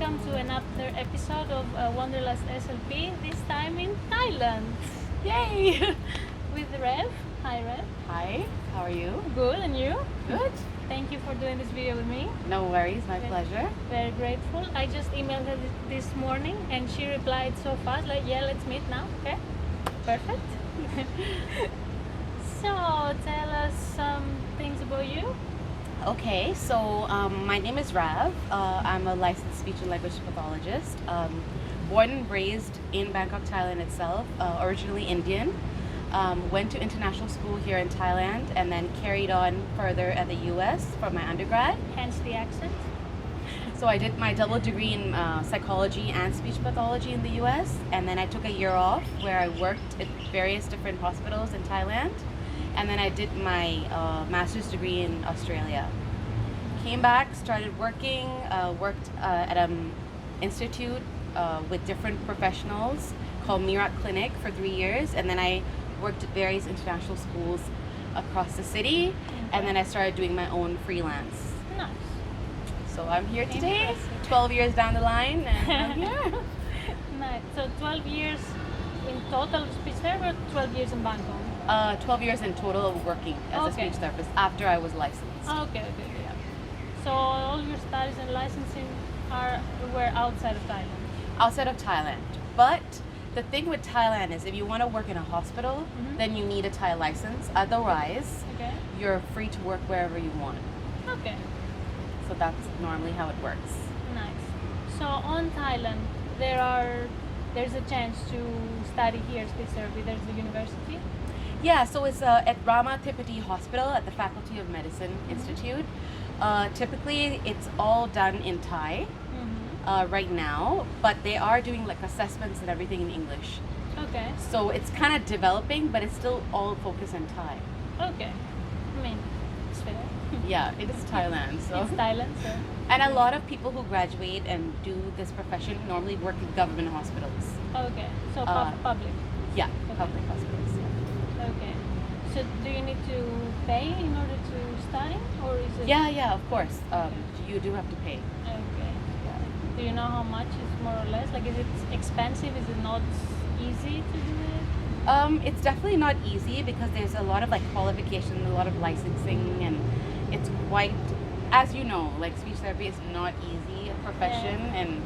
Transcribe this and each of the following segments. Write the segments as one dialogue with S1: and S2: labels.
S1: welcome to another episode of Wanderlust SLP, this time in Thailand. Yay! With Rev. Hi Rev.
S2: Hi, how are you?
S1: Good, and you?
S2: Good.
S1: Thank you for doing this video with me.
S2: No worries, my pleasure.
S1: Very grateful. I just emailed her this morning and she replied so fast, like, yeah, let's meet now. Okay, perfect. So tell us some things about you.
S2: Okay, so my name is Rav. I'm a licensed speech and language pathologist. Born and raised in Bangkok, Thailand itself, originally Indian. Went to international school here in Thailand and then carried on further at the US for my undergrad.
S1: Hence the accent.
S2: So I did my double degree in psychology and speech pathology in the US, and then I took a year off where I worked at various different hospitals in Thailand, and then I did my master's degree in Australia. Came back, started working, worked at an institute with different professionals called Mirat Clinic for 3 years, and then I worked at various international schools across the city, and then I started doing my own freelance.
S1: Nice.
S2: So I'm here today,
S1: Impressive.
S2: 12 years down the line, and I'm here.
S1: Nice. So 12 years in total of speech therapy, or 12 years in Bangkok?
S2: 12 years in total of working as a
S1: Okay.
S2: speech therapist after I was licensed.
S1: Okay. So all your studies and licensing were outside of Thailand?
S2: Outside of Thailand. But the thing with Thailand is if you want to work in a hospital,
S1: Mhm.
S2: then you need a Thai license. Otherwise,
S1: Okay.
S2: you're free to work wherever you want.
S1: Okay.
S2: So that's normally how it works.
S1: Nice. So on Thailand, there's a chance to study here speech therapy. There's the university.
S2: Yeah, so it's at Rama Thipati Hospital at the Faculty of Medicine Institute. Typically, it's all done in Thai right now, but they are doing like assessments and everything in English.
S1: Okay.
S2: So it's kind of developing, but it's still all focused in Thai.
S1: Okay. I mean, it's fair.
S2: Yeah, it is Thailand. So
S1: It's Thailand, so
S2: and a lot of people who graduate and do this profession normally work in government hospitals.
S1: okay. So public.
S2: Yeah, public hospitals. Yeah.
S1: Okay. So do you need to pay in order to study, or is it?
S2: Yeah, of course. You do have to pay.
S1: Okay. Do you know how much is more or less? Like, is it expensive? Is it not easy to do it?
S2: It's definitely not easy because there's a lot of like qualification, a lot of licensing, and it's quite, as you know, like speech therapy is not easy a profession, and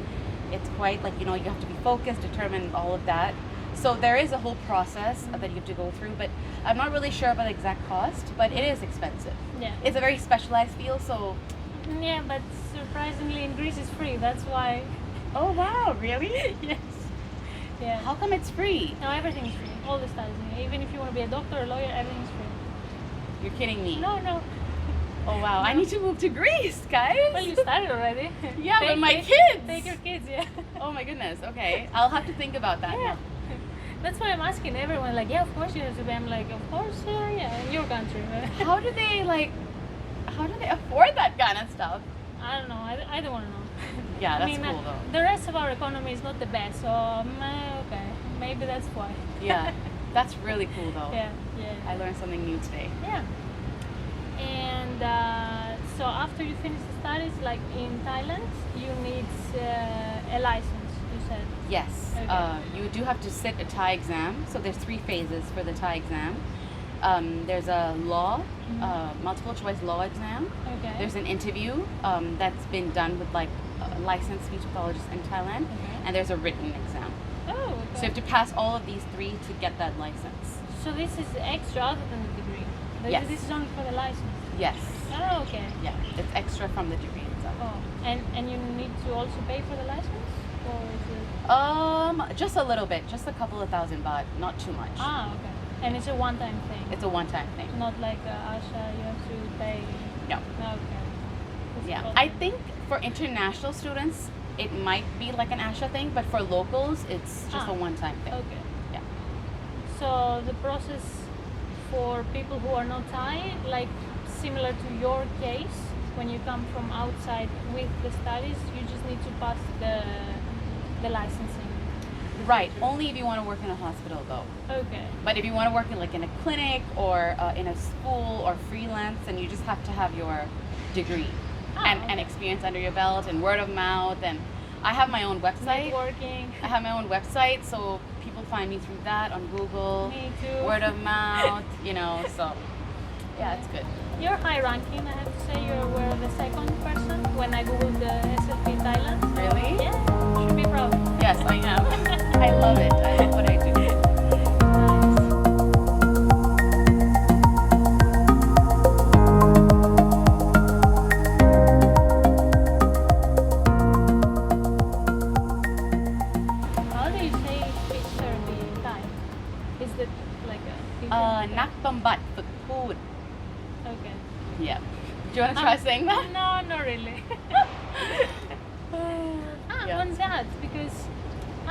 S2: it's quite like, you know, you have to be focused, determined, all of that. So there is a whole process that you have to go through, but I'm not really sure about the exact cost, but it is expensive.
S1: Yeah.
S2: It's a very specialized field, so.
S1: Yeah, but surprisingly in Greece it's free. That's why.
S2: Oh wow, really?
S1: Yes. Yeah.
S2: How come it's free?
S1: No, everything's free. All the studies. Even if you want to be a doctor or a lawyer, everything's free.
S2: You're kidding me.
S1: No.
S2: Oh wow, I need to move to Greece, guys.
S1: Well, you started already.
S2: Yeah, but my kids.
S1: Take your kids, yeah.
S2: Oh my goodness, okay. I'll have to think about that.
S1: Yeah. That's why I'm asking everyone, like, yeah, of course you have to be. I'm like, of course, yeah, in your country.
S2: How do they afford that kind of stuff?
S1: I don't know. I don't want to know.
S2: Yeah,
S1: I
S2: that's
S1: mean,
S2: cool though.
S1: the rest of our economy is not the best, so okay, maybe that's why.
S2: Yeah, that's really cool though.
S1: Yeah.
S2: I learned something new today.
S1: Yeah. And so after you finish the studies, like in Thailand, you need a license, you said.
S2: Yes,
S1: Okay.
S2: you do have to sit a Thai exam. So there's 3 phases for the Thai exam. There's a law, multiple choice law exam.
S1: Okay.
S2: There's an interview that's been done with like licensed speech pathologists in Thailand,
S1: Okay.
S2: and there's a written exam.
S1: Oh, okay.
S2: So you have to pass all of these 3 to get that license.
S1: So this is extra other than the degree?
S2: Yes.
S1: This is only for the license?
S2: Yes.
S1: Oh, okay.
S2: Yeah, it's extra from the degree itself.
S1: Oh, and you need to also pay for the license? Or is it...
S2: Just a little bit, just a couple of thousand baht, not too much.
S1: Ah, okay. And it's a one-time thing?
S2: It's a one-time thing.
S1: Not like Asha, you have to pay?
S2: No.
S1: Okay. That's
S2: Yeah,
S1: cool.
S2: I think for international students, it might be like an ASHA thing, but for locals, it's just a one-time thing.
S1: Okay.
S2: Yeah.
S1: So the process for people who are not Thai, like similar to your case, when you come from outside with the studies, you just need to pass the licensing.
S2: Right, only if you want to work in a hospital though.
S1: Okay.
S2: But if you want to work in like in a clinic or in a school or freelance, then you just have to have your degree and experience under your belt and word of mouth. And I have my own website.
S1: networking.
S2: I have my own website, so people find me through that on Google.
S1: Me too.
S2: Word of mouth, you know, so yeah, it's good.
S1: You're high ranking, I have to say. You were the second person when I googled the SLP Thailand.
S2: Really?
S1: Yeah, should be proud.
S2: Yes, I am. I love it. I love what I do.
S1: Nice. How do you say speech therapy in Thai? Is it like a
S2: Nak bambatฝึกพูด.
S1: Okay.
S2: Yeah. Do you want to try saying that?
S1: No, not really.
S2: Yeah.
S1: On that, because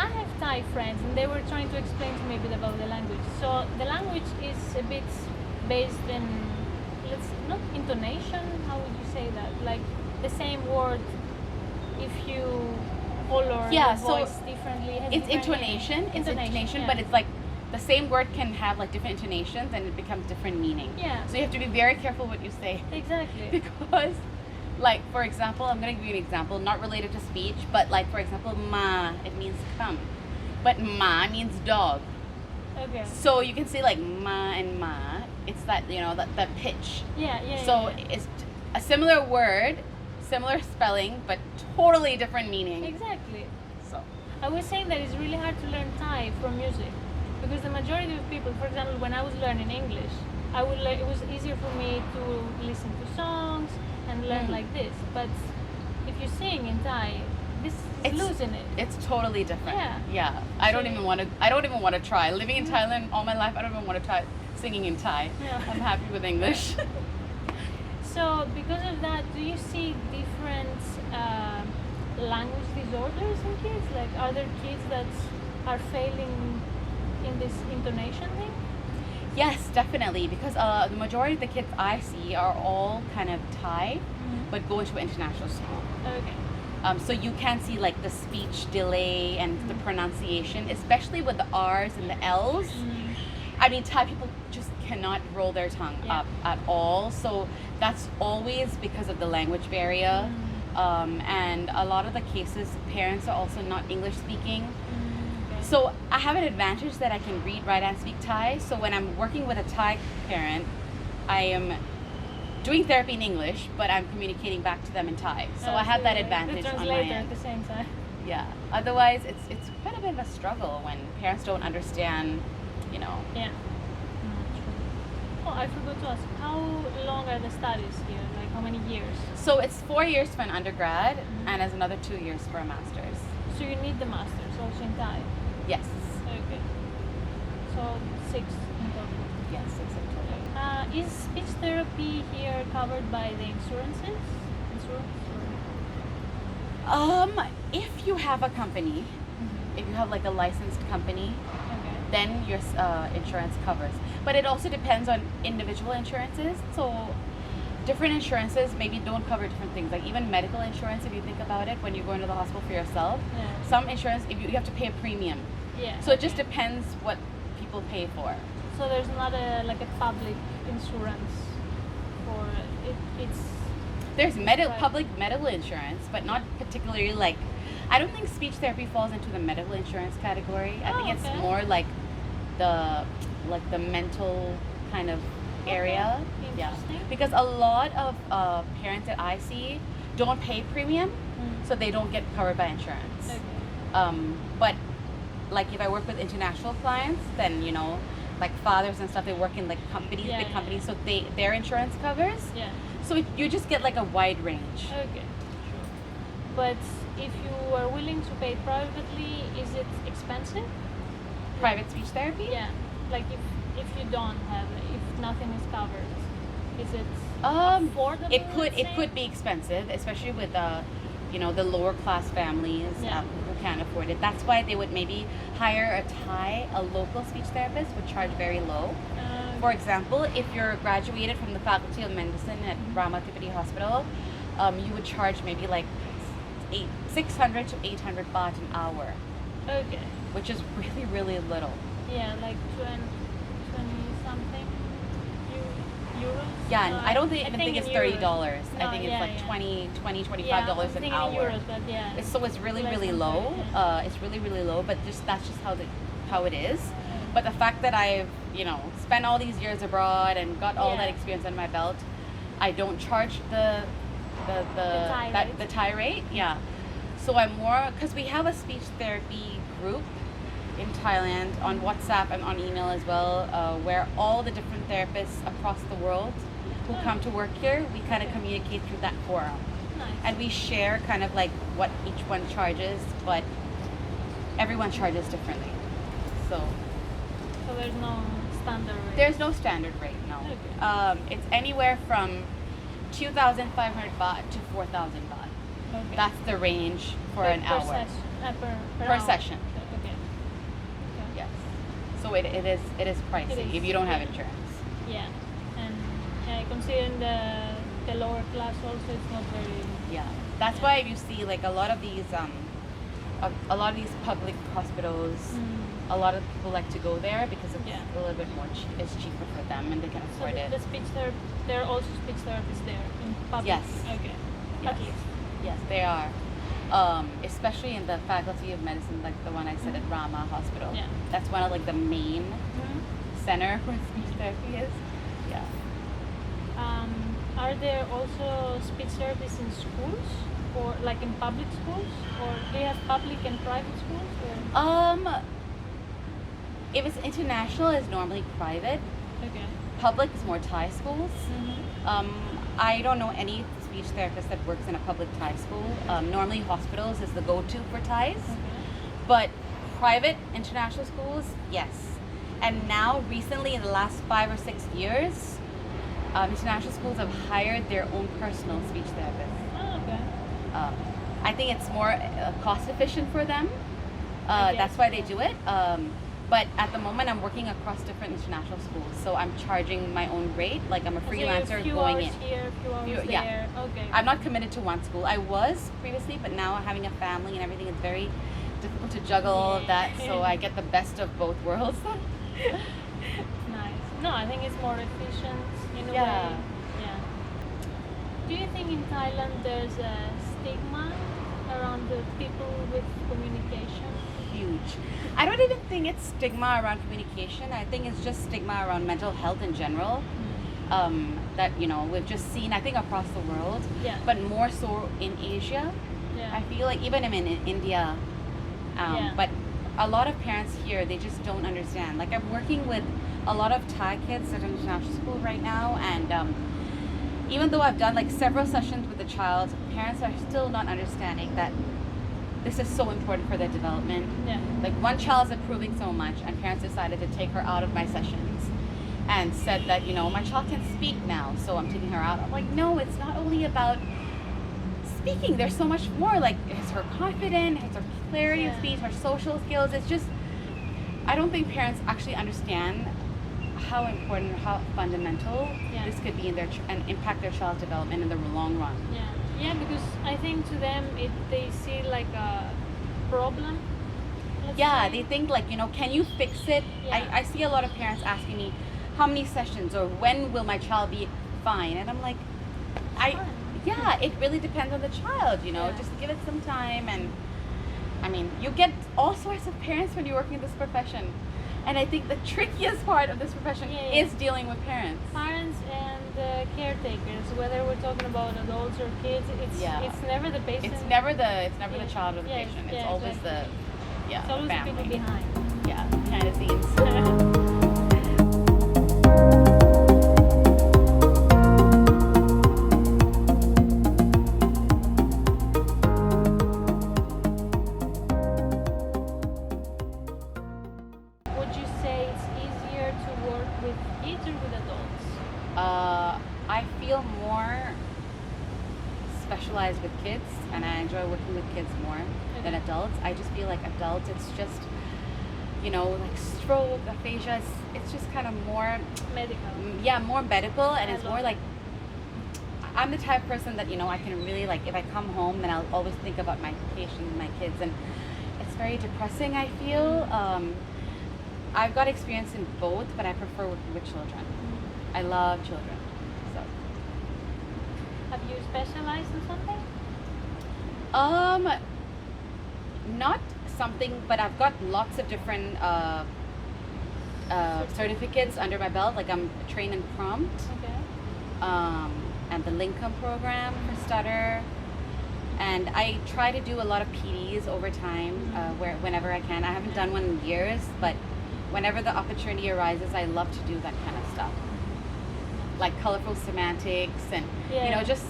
S1: I have Thai friends and they were trying to explain to me a bit about the language. So the language is a bit based in, not intonation, how would you say that? Like the same word, if you color
S2: Yeah,
S1: the
S2: so
S1: voice differently. Has
S2: It's
S1: different
S2: intonation. It's intonation,
S1: yeah.
S2: but it's like the same word can have like different intonations and it becomes different meaning.
S1: Yeah.
S2: So you have to be very careful what you say.
S1: Exactly.
S2: Because, like, for example, I'm going to give you an example, not related to speech, but like, for example, ma, it means come. But ma means dog.
S1: Okay.
S2: So you can say like ma and ma. It's that, you know, that pitch.
S1: Yeah.
S2: So
S1: yeah.
S2: it's a similar word, similar spelling, but totally different meaning.
S1: Exactly.
S2: So,
S1: I was saying that it's really hard to learn Thai from music because the majority of people, for example, when I was learning English, it was easier for me to listen to songs and learn like this. But if you sing in Thai, this is losing it.
S2: It's totally different.
S1: Yeah.
S2: I don't even want to try. Living in Thailand all my life, I don't even want to try singing in Thai.
S1: Yeah.
S2: I'm happy with English.
S1: So because of that, do you see different language disorders in kids? Like, are there kids that are failing in this intonation thing?
S2: Yes, definitely, because the majority of the kids I see are all kind of Thai, but go into international school.
S1: Okay.
S2: So you can see like the speech delay and the pronunciation, especially with the R's and the L's. I mean, Thai people just cannot roll their tongue up at all. So that's always because of the language barrier. And a lot of the cases, parents are also not English speaking. So I have an advantage that I can read, write, and speak Thai. So when I'm working with a Thai parent, I am doing therapy in English, but I'm communicating back to them in Thai. So I have that advantage
S1: the
S2: on my
S1: translator
S2: end.
S1: at the same time.
S2: Yeah. Otherwise, it's quite a bit of a struggle when parents don't understand, you know.
S1: Yeah. Oh, I forgot to ask, how long are the studies here? Like, how many years?
S2: So it's 4 years for an undergrad, and as another 2 years for a master's.
S1: So you need the masters also in Thai?
S2: Yes.
S1: Okay. So 6 in total.
S2: Yes, 6 in total.
S1: Is speech therapy here covered by the insurances?
S2: If you have a company, if you have like a licensed company,
S1: Okay.
S2: then your insurance covers. But it also depends on individual insurances. So different insurances maybe don't cover different things. Like even medical insurance, if you think about it, when you're going to the hospital for yourself,
S1: Yeah.
S2: some insurance, if you have to pay a premium.
S1: Yeah.
S2: So it just depends what people pay for.
S1: So there's not a public insurance for it. It's
S2: There's
S1: Right.
S2: public medical insurance, but not particularly like, I don't think speech therapy falls into the medical insurance category. I think it's
S1: okay.
S2: more like the mental kind of area. Yeah.
S1: Interesting.
S2: Because a lot of parents that I see don't pay premium, so they don't get covered by insurance.
S1: Okay.
S2: But like if I work with international clients, then you know, like fathers and stuff, they work in like companies,
S1: Yeah,
S2: big
S1: yeah,
S2: companies, so their insurance covers.
S1: Yeah.
S2: So you just get like a wide range.
S1: Okay. Sure. But if you are willing to pay privately, is it expensive?
S2: Private speech therapy?
S1: Yeah. Like if you don't have, if nothing is covered, is it affordable?
S2: It
S1: let's say?
S2: could be expensive, especially with you know, the lower class families
S1: Yeah.
S2: who can't afford it. That's why they would maybe hire a local speech therapist would charge very low. For example, if you're graduated from the Faculty of Medicine at Ravneet Hospital, you would charge maybe like 600 to 800 baht an hour,
S1: Okay.
S2: which is really, really little.
S1: Yeah, like 20 something euros?
S2: Yeah, and I don't
S1: I
S2: even think
S1: in
S2: it's
S1: euros.
S2: $30. I
S1: No,
S2: think it's
S1: yeah,
S2: like
S1: yeah.
S2: 20,
S1: Yeah,
S2: $25
S1: I'm
S2: an
S1: thinking
S2: hour.
S1: in euros, but yeah.
S2: So it's really,
S1: less
S2: really
S1: than
S2: low.
S1: 30, yeah.
S2: It's really, really low, but that's just how it is. But the fact that I've, spent all these years abroad and got all that
S1: Yeah.
S2: experience under my belt, I don't charge the Thai rate. Yeah. So I'm more, because we have a speech therapy group in Thailand on WhatsApp and on email as well, where all the different therapists across the world who come to work here, we kind of communicate through that forum.
S1: Nice.
S2: And we share kind of like what each one charges, but everyone charges differently. So
S1: there's no standard rate.
S2: there's no standard rate, no.
S1: Okay.
S2: It's anywhere from 2,500 baht to 4,000 baht.
S1: Okay.
S2: That's the range for an
S1: per
S2: hour.
S1: Session, per
S2: Per
S1: hour.
S2: session.
S1: Okay.
S2: Yes. So it is pricey
S1: It is,
S2: if you don't have
S1: yeah.
S2: insurance.
S1: Yeah, and considering the lower class also, it's not very.
S2: Yeah. That's why you see like a lot of these public hospitals. A lot of people like to go there because it's
S1: Yeah.
S2: a little bit more it's cheaper for them and they can
S1: So
S2: afford it.
S1: the speech therapy, there are also speech therapists there in public.
S2: Yes.
S1: Okay.
S2: Yes.
S1: At least.
S2: Yes, they are. Especially in the Faculty of Medicine, like the one I said at Rama Hospital.
S1: Yeah.
S2: That's one of like the main
S1: Mhm.
S2: center where speech therapy is. Yeah.
S1: Are there also speech therapists in schools, or like in public schools, or do you have public and private schools? Or?
S2: If it's international, it's normally private.
S1: Okay.
S2: Public is more Thai schools.
S1: Mm-hmm.
S2: I don't know any speech therapist that works in a public Thai school. Normally hospitals is the go-to for Thais.
S1: Okay.
S2: But private international schools, yes. And now recently in the last 5 or 6 years, international schools have hired their own personal speech therapists.
S1: Oh, okay.
S2: I think it's more cost efficient for them.
S1: I guess,
S2: That's why they
S1: yeah.
S2: do it. But at the moment, I'm working across different international schools, so I'm charging my own rate. Like I'm a
S1: So
S2: freelancer
S1: a few
S2: going
S1: hours
S2: in.
S1: here, a few hours
S2: Yeah.
S1: there. Okay.
S2: I'm not committed to one school. I was previously, but now having a family and everything, it's very difficult to juggle all of that. So I get the best of both worlds.
S1: Nice. No, I think it's more efficient in a
S2: Yeah.
S1: way. Yeah. Do you think in Thailand there's a stigma around the people with communication?
S2: Huge. I don't even think it's stigma around communication. I think it's just stigma around mental health in general. That we've just seen, I think, across the world,
S1: Yeah.
S2: but more so in Asia.
S1: Yeah.
S2: I feel like even in India,
S1: Yeah.
S2: but a lot of parents here, they just don't understand. Like I'm working with a lot of Thai kids at international school right now, and even though I've done like several sessions with the child, parents are still not understanding that this is so important for their development.
S1: Yeah.
S2: Like one child is improving so much, and parents decided to take her out of my sessions and said that, my child can speak now, so I'm taking her out. I'm like, no, it's not only about speaking. There's so much more. Like, is her confident? Is her clarity of
S1: Yeah.
S2: speech? Her social skills? It's just, I don't think parents actually understand how important, how fundamental
S1: Yeah.
S2: this could be in and impact their child's development in the long run.
S1: Yeah, because I think to them they see like a problem. let's
S2: Yeah,
S1: say.
S2: they think like, can you fix it?
S1: Yeah.
S2: I see a lot of parents asking me, how many sessions or when will my child be fine? And I'm like,
S1: Fine.
S2: yeah, it really depends on the child,
S1: Yeah.
S2: just give it some time. And I mean, you get all sorts of parents when you're working in this profession. And I think the trickiest part of this profession
S1: Yeah.
S2: is dealing with parents.
S1: Parents and caretakers, whether we're talking about adults or kids, it's never the patient.
S2: It's never the
S1: Yeah.
S2: child or the
S1: Yeah,
S2: patient. It's
S1: yeah,
S2: always
S1: exactly.
S2: the
S1: It's always the
S2: family.
S1: people behind.
S2: Yeah, behind the scenes.
S1: Would you say it's easier to work with kids or with adults?
S2: I feel more specialized with kids, and I enjoy working with kids more than adults. I just feel like adults, it's just, like stroke, aphasia, it's just kind of more,
S1: Medical.
S2: more medical, and it's
S1: I
S2: more
S1: love
S2: like, I'm the type of person that, I can really, like, if I come home, then I'll always think about my patients, my kids, and it's very depressing, I feel. I've got experience in both, but I prefer working with children. I love children.
S1: Have you specialized in something?
S2: Not something, but I've got lots of different certificates under my belt. Like I'm trained in prompt,
S1: Okay.
S2: and the Lincoln program for stutter. And I try to do a lot of PDs over time, whenever I can. I haven't done one in years, but whenever the opportunity arises, I love to do that kind of stuff. Like colorful semantics and just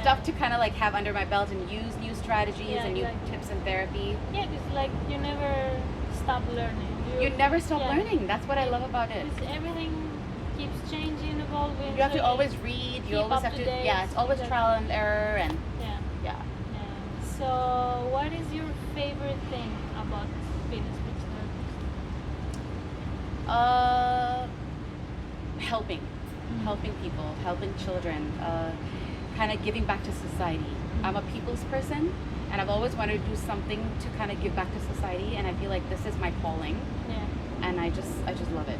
S2: stuff to kind of like have under my belt and use new strategies and new tips in therapy.
S1: Yeah, it's like you never stop learning.
S2: You never stop learning. That's what I love about it.
S1: It's everything keeps changing, evolving.
S2: You have to
S1: so
S2: always read. You always have to.
S1: date.
S2: Yeah, it's always trial and error and
S1: Yeah.
S2: yeah.
S1: So, what is your favorite thing about being a speech therapist?
S2: Helping people, helping children, kind of giving back to society. I'm a people's person, and I've always wanted to do something to kind of give back to society, and I feel like this is my calling,
S1: Yeah.
S2: and I just love it.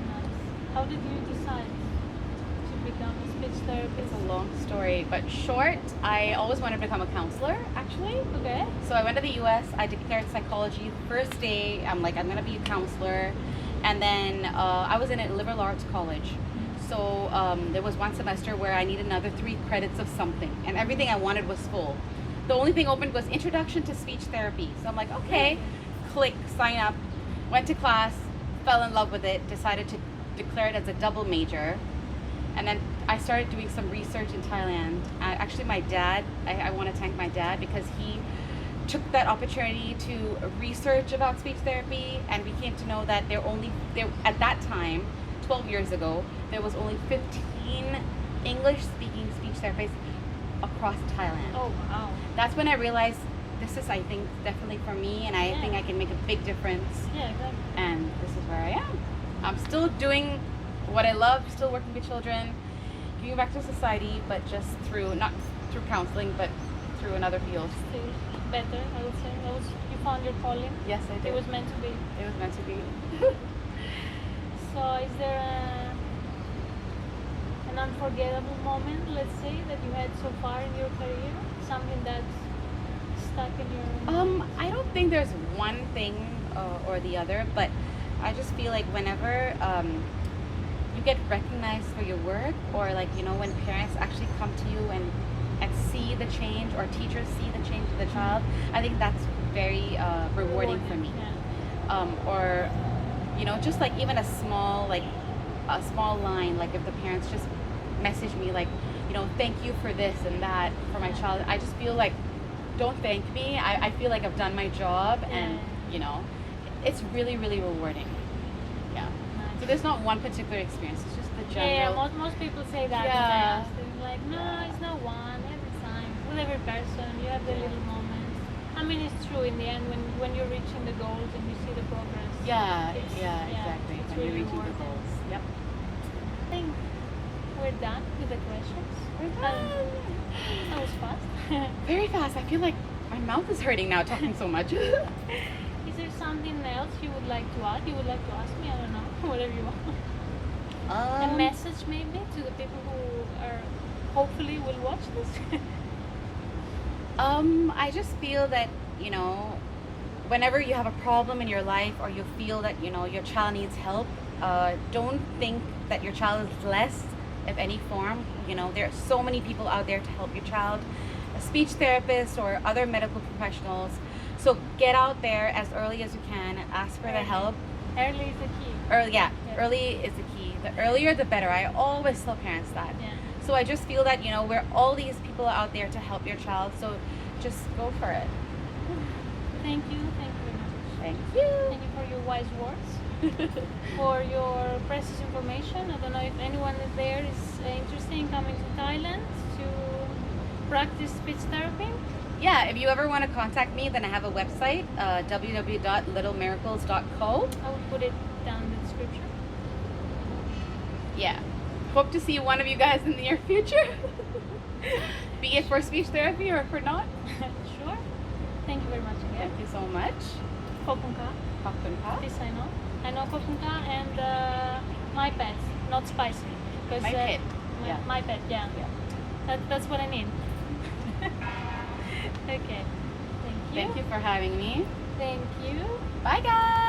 S1: Nice. How did you decide to become a speech therapist?
S2: It's a long story, but short, I always wanted to become a counselor, actually.
S1: Okay.
S2: So I went to the US, I declared psychology. First day, I'm like, I'm gonna be a counselor. And then I was in a liberal arts college. So there was one semester where I needed another 3 credits of something, and everything I wanted was full. The only thing open was Introduction to Speech Therapy. So I'm like, okay, click, sign up, went to class, fell in love with it, decided to declare it as a double major. And then I started doing some research in Thailand. Actually, my dad, I want to thank my dad because he took that opportunity to research about speech therapy, and we came to know that there at that time, 12 years ago, there was only 15 English-speaking speech therapists across Thailand.
S1: Oh wow.
S2: That's when I realized this is, I think, definitely for me, and I think I can make a big difference.
S1: Yeah, exactly.
S2: And this is where I am. I'm still doing what I love, still working with children, giving back to society, but just not through counseling, but through another field.
S1: Still better, I would say. You found your calling.
S2: Yes, I did.
S1: It was meant to be.
S2: It was meant to be.
S1: So, is there an unforgettable moment, let's say, that you had so far in your career? Something that's stuck in your...
S2: I don't think there's one thing or the other, but I just feel like whenever you get recognized for your work, or like, when parents actually come to you and see the change, or teachers see the change of the child, I think that's very rewarding for me.
S1: Yeah.
S2: Or just like even a small line, like if the parents just message me like, thank you for this and that for my child, I just feel like, don't thank me. I feel like I've done my job, and it's really, really rewarding. Yeah.
S1: Nice.
S2: So there's not one particular experience. It's just the general.
S1: Yeah, most people say that.
S2: Yeah.
S1: When I ask them, like, no, it's not one. Every time, with every person, you have the little moments. I mean, it's true in the end when you're reaching the goals and you see the progress.
S2: Yeah,
S1: It's-
S2: exactly.
S1: it's
S2: When you're
S1: really
S2: reaching the
S1: rewarding.
S2: goals. Yep.
S1: I think we're done with the questions.
S2: We're done.
S1: That was fast.
S2: Very fast. I feel like my mouth is hurting now talking so much.
S1: Is there something else you would like to add? You would like to ask me? I don't know. Whatever you want. A message maybe to the people who are hopefully will watch this.
S2: I just feel that, whenever you have a problem in your life, or you feel that, your child needs help, don't think that your child is less of any form. There are so many people out there to help your child, a speech therapist or other medical professionals. So get out there as early as you can, ask for the help.
S1: Early is the key.
S2: Early is the key. The earlier the better. I always tell parents that.
S1: Yeah.
S2: So I just feel that, we're all these people out there to help your child, so just go for it.
S1: Thank you very much.
S2: Thank you.
S1: Thank you for your wise words, for your precious information. I don't know if anyone is there is interested in coming to Thailand to practice speech therapy.
S2: Yeah, if you ever want to contact me, then I have a website, www.littlemiracles.co.
S1: I will put it down in the description.
S2: Yeah. Hope to see one of you guys in the near future. Be it for speech therapy or for not.
S1: Sure. Thank you very much again.
S2: Thank you so much.
S1: Kopunka.
S2: Kopunka.
S1: This I know. I know Kopunka and my pet, not spicy. 'Cause,
S2: My pet.
S1: My pet, yeah. That's what I mean. Okay. Thank you.
S2: Thank you for having me.
S1: Thank you.
S2: Bye, guys.